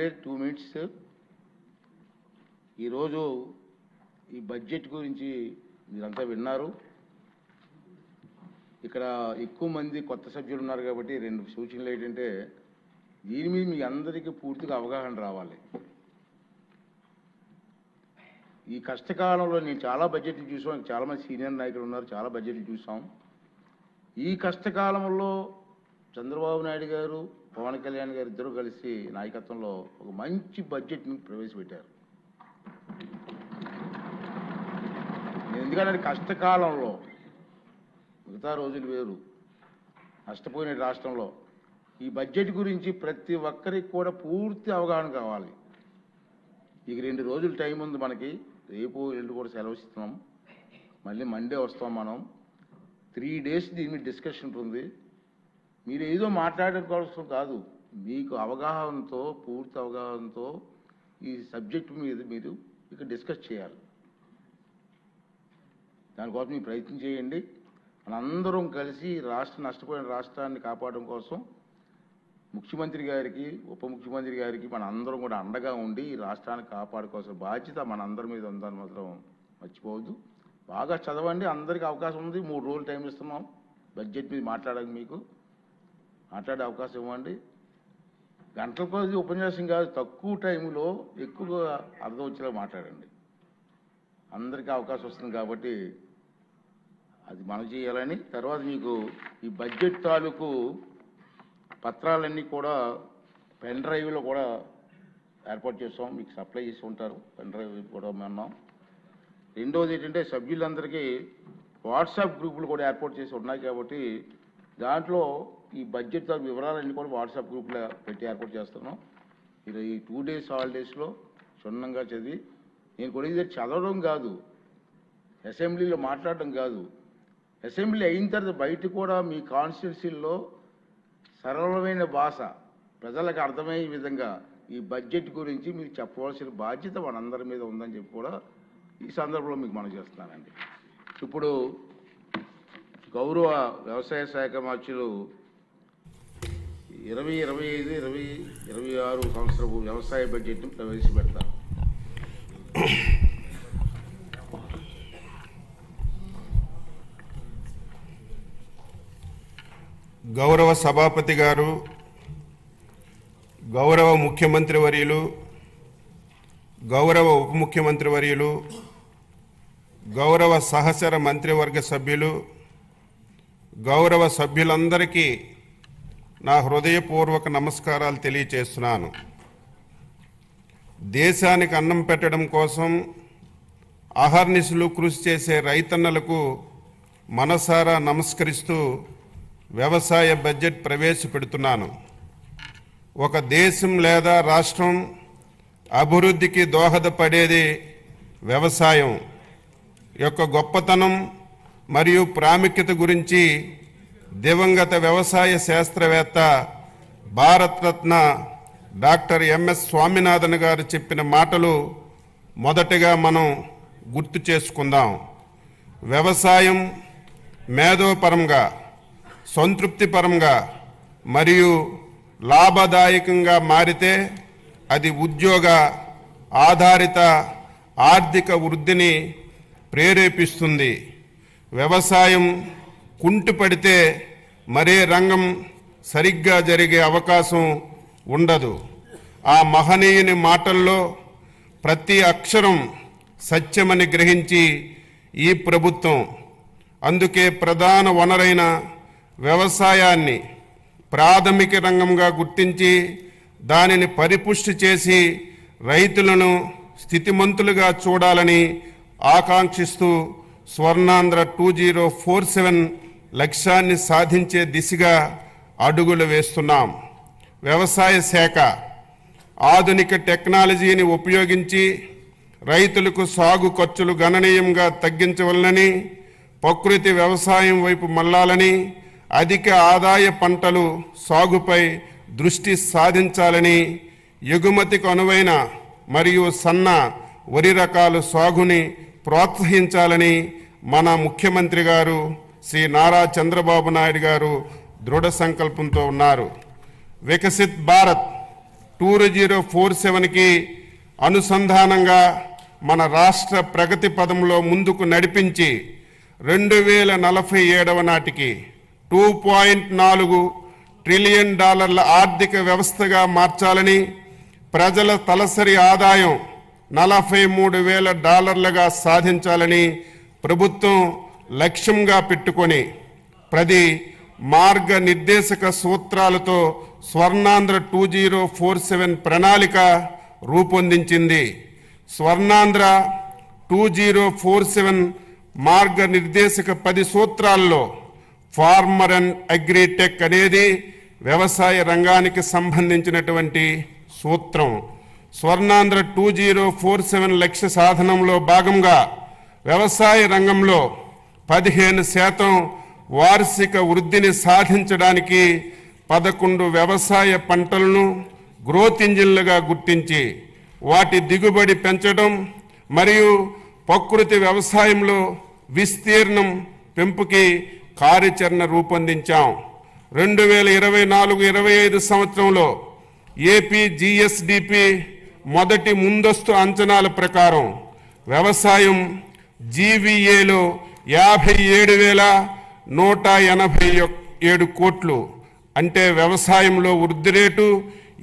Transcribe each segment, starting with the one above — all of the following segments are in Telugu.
2 minutes ఈరోజు ఈ బడ్జెట్ గురించి మీరంతా విన్నారు. ఇక్కడ ఎక్కువ మంది కొత్త సభ్యులు ఉన్నారు కాబట్టి రెండు సూచనలు ఏంటంటే దీని మీద మీ అందరికీ పూర్తిగా అవగాహన రావాలి. ఈ కష్టకాలంలో నేను చాలా బడ్జెట్లు చూసాం, చాలామంది సీనియర్ నాయకులు ఉన్నారు, చాలా బడ్జెట్లు చూసాం. ఈ కష్టకాలంలో చంద్రబాబు నాయుడు గారు, పవన్ కళ్యాణ్ గారు ఇద్దరు కలిసి నాయకత్వంలో ఒక మంచి బడ్జెట్ని ప్రవేశపెట్టారు. ఎందుకంటే కష్టకాలంలో మిగతా రోజులు వేరు, నష్టపోయిన రాష్ట్రంలో ఈ బడ్జెట్ గురించి ప్రతి ఒక్కరికి కూడా పూర్తి అవగాహన కావాలి. ఇక 2 రోజులు టైం ఉంది మనకి, రేపు ఎల్లుండి కూడా సెలవు ఇస్తున్నాం, మళ్ళీ మండే వస్తాం. మనం 3 days దీని మీద డిస్కషన్ ఉంటుంది. మీరు ఏదో మాట్లాడడం కోసం కాదు, మీకు అవగాహనతో పూర్తి అవగాహనతో ఈ సబ్జెక్టు మీద మీరు ఇక్కడ డిస్కస్ చేయాలి. దానికోసం మీరు ప్రయత్నం చేయండి. మనందరం కలిసి నష్టపోయిన రాష్ట్రాన్ని కాపాడడం కోసం ముఖ్యమంత్రి గారికి, ఉప ముఖ్యమంత్రి గారికి మన అందరం కూడా అండగా ఉండి ఈ రాష్ట్రాన్ని కాపాడుకోవాల్సిన బాధ్యత మన అందరి మీద ఉందని మాత్రం మర్చిపోవద్దు. బాగా చదవండి, అందరికీ అవకాశం ఉంది. 3 రోజులు టైం ఇస్తున్నాం బడ్జెట్ మీద మాట్లాడడానికి. మీకు మాట్లాడే అవకాశం ఇవ్వండి. గంటల కొద్ది ఉపన్యాసం కాదు, తక్కువ టైంలో ఎక్కువగా అర్థం వచ్చేలా మాట్లాడండి. అందరికీ అవకాశం వస్తుంది కాబట్టి అది మనం చేయాలని. తర్వాత మీకు ఈ బడ్జెట్ తాలూకు పత్రాలన్నీ కూడా పెన్ డ్రైవ్లో కూడా ఏర్పాటు చేస్తాం, మీకు సప్లై చేసి ఉంటారు. పెన్ డ్రైవ్ కూడా అన్నాం. రెండవది ఏంటంటే సభ్యులందరికీ వాట్సాప్ గ్రూపులు కూడా ఏర్పాటు చేసి ఉన్నాయి కాబట్టి దాంట్లో ఈ బడ్జెట్ వివరాలన్నీ కూడా వాట్సాప్ గ్రూప్లో పెట్టి ఏర్పాటు చేస్తున్నాం. మీరు ఈ 2 days హాలిడేస్లో క్షుణ్ణంగా చదివి, నేను కూడా ఇది చదవడం కాదు, అసెంబ్లీలో మాట్లాడడం కాదు, అసెంబ్లీ అయిన తర్వాత బయట కూడా మీ కాన్స్టిట్యున్సీల్లో సరళమైన భాష ప్రజలకు అర్థమయ్యే విధంగా ఈ బడ్జెట్ గురించి మీరు చెప్పవలసిన బాధ్యత మనందరి మీద ఉందని చెప్పి కూడా ఈ సందర్భంలో మీకు మనం చేస్తున్నానండి. ఇప్పుడు గౌరవ వ్యవసాయ శాఖ మంత్రులు 2025-2026 సంవత్సరపు వ్యవసాయ బడ్జెట్ను ప్రవేశపెడతారు. గౌరవ సభాపతి గారు, గౌరవ ముఖ్యమంత్రి వర్యులు, గౌరవ ఉప ముఖ్యమంత్రి వర్యులు, గౌరవ సహచర మంత్రివర్గ సభ్యులు, గౌరవ సభ్యులందరికీ నా హృదయపూర్వక నమస్కారాలు తెలియచేస్తున్నాను. దేశానికి అన్నం పెట్టడం కోసం అహర్నిశలు కృషి చేసే రైతన్నలకు మనసారా నమస్కరిస్తూ వ్యవసాయ బడ్జెట్ ప్రవేశపెడుతున్నాను. ఒక దేశం లేదా రాష్ట్రం అభివృద్ధికి దోహదపడేది వ్యవసాయం యొక్క గొప్పతనం మరియు ప్రాముఖ్యత గురించి దివంగత వ్యవసాయ శాస్త్రవేత్త భారతరత్న డాక్టర్ ఎంఎస్ స్వామినాథన్ గారు చెప్పిన మాటలు మొదటగా మనం గుర్తు చేసుకుందాం. వ్యవసాయం మేధోపరంగా, సంతృప్తిపరంగా మరియు లాభదాయకంగా మారితే అది ఉద్యోగ ఆధారిత ఆర్థిక వృద్ధిని ప్రేరేపిస్తుంది. వ్యవసాయం కుంటుపడితే మరే రంగం సరిగ్గా జరిగే అవకాశం ఉండదు. ఆ మహనీయుని మాటల్లో ప్రతి అక్షరం సత్యమని గ్రహించి ఈ ప్రభుత్వం అందుకే ప్రధాన వనరైన వ్యవసాయాన్ని ప్రాథమిక రంగంగా గుర్తించి దానిని పరిపుష్టి చేసి రైతులను స్థితిమంతులుగా చూడాలని ఆకాంక్షిస్తూ స్వర్ణాంధ్ర 2047 లక్ష్యాన్ని సాధించే దిశగా అడుగులు వేస్తున్నాం. వ్యవసాయ శాఖ ఆధునిక టెక్నాలజీని ఉపయోగించి రైతులకు సాగు ఖర్చులు గణనీయంగా తగ్గించవలనని, ప్రకృతి వ్యవసాయం వైపు మళ్లాలని, అధిక ఆదాయ పంటలు సాగుపై దృష్టి సాధించాలని, ఎగుమతికి అనువైన మరియు సన్న వరి రకాల సాగుని ప్రోత్సహించాలని మన ముఖ్యమంత్రి గారు శ్రీ నారా చంద్రబాబు నాయుడు గారు దృఢ సంకల్పంతో ఉన్నారు. వికసిత్ భారత్ 2047కి అనుసంధానంగా మన రాష్ట్ర ప్రగతి పదంలో ముందుకు నడిపించి 2047 నాటికి $2.4 ట్రిలియన్ ఆర్థిక వ్యవస్థగా మార్చాలని, ప్రజల తలసరి ఆదాయం $43,000గా సాధించాలని ప్రభుత్వం లక్ష్యంగా పెట్టుకొని 10 మార్గనిర్దేశక సూత్రాలతో స్వర్ణాంధ్ర 2047 ప్రణాళిక రూపొందించింది. స్వర్ణాంధ్ర 2047 మార్గనిర్దేశక 10 సూత్రాల్లో ఫార్మర్ అండ్ అగ్రిటెక్ అనేది వ్యవసాయ రంగానికి సంబంధించినటువంటి సూత్రం. స్వర్ణాంధ్ర 2047 లక్ష్య సాధనంలో భాగంగా వ్యవసాయ రంగంలో 15% వార్షిక వృద్ధిని సాధించడానికి 11 వ్యవసాయ పంటలను గ్రోత్ ఇంజిన్లుగా గుర్తించి వాటి దిగుబడి పెంచడం మరియు ప్రకృతి వ్యవసాయంలో విస్తీర్ణం పెంపుకి కార్యాచరణ రూపొందించాం. 2024-25 సంవత్సరంలో ఏపీ జిఎస్డిపి మొదటి ముందస్తు అంచనాల ప్రకారం వ్యవసాయం జీవీఏలో 57,187 కోట్లు, అంటే వ్యవసాయంలో వృద్ధి రేటు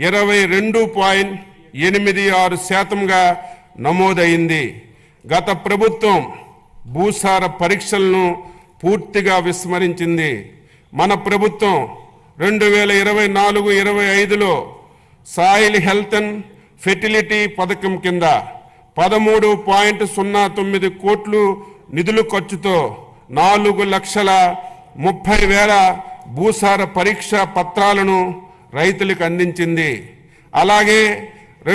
22.86%గా నమోదైంది. గత ప్రభుత్వం భూసార పరీక్షలను పూర్తిగా విస్మరించింది. మన ప్రభుత్వం 2024-25లో సాయిల్ హెల్త్ అండ్ ఫెర్టిలిటీ పథకం కింద 13.09 కోట్లు నిధుల ఖర్చుతో 4,30,000 భూసార పరీక్ష పత్రాలను రైతులకు అందించింది. అలాగే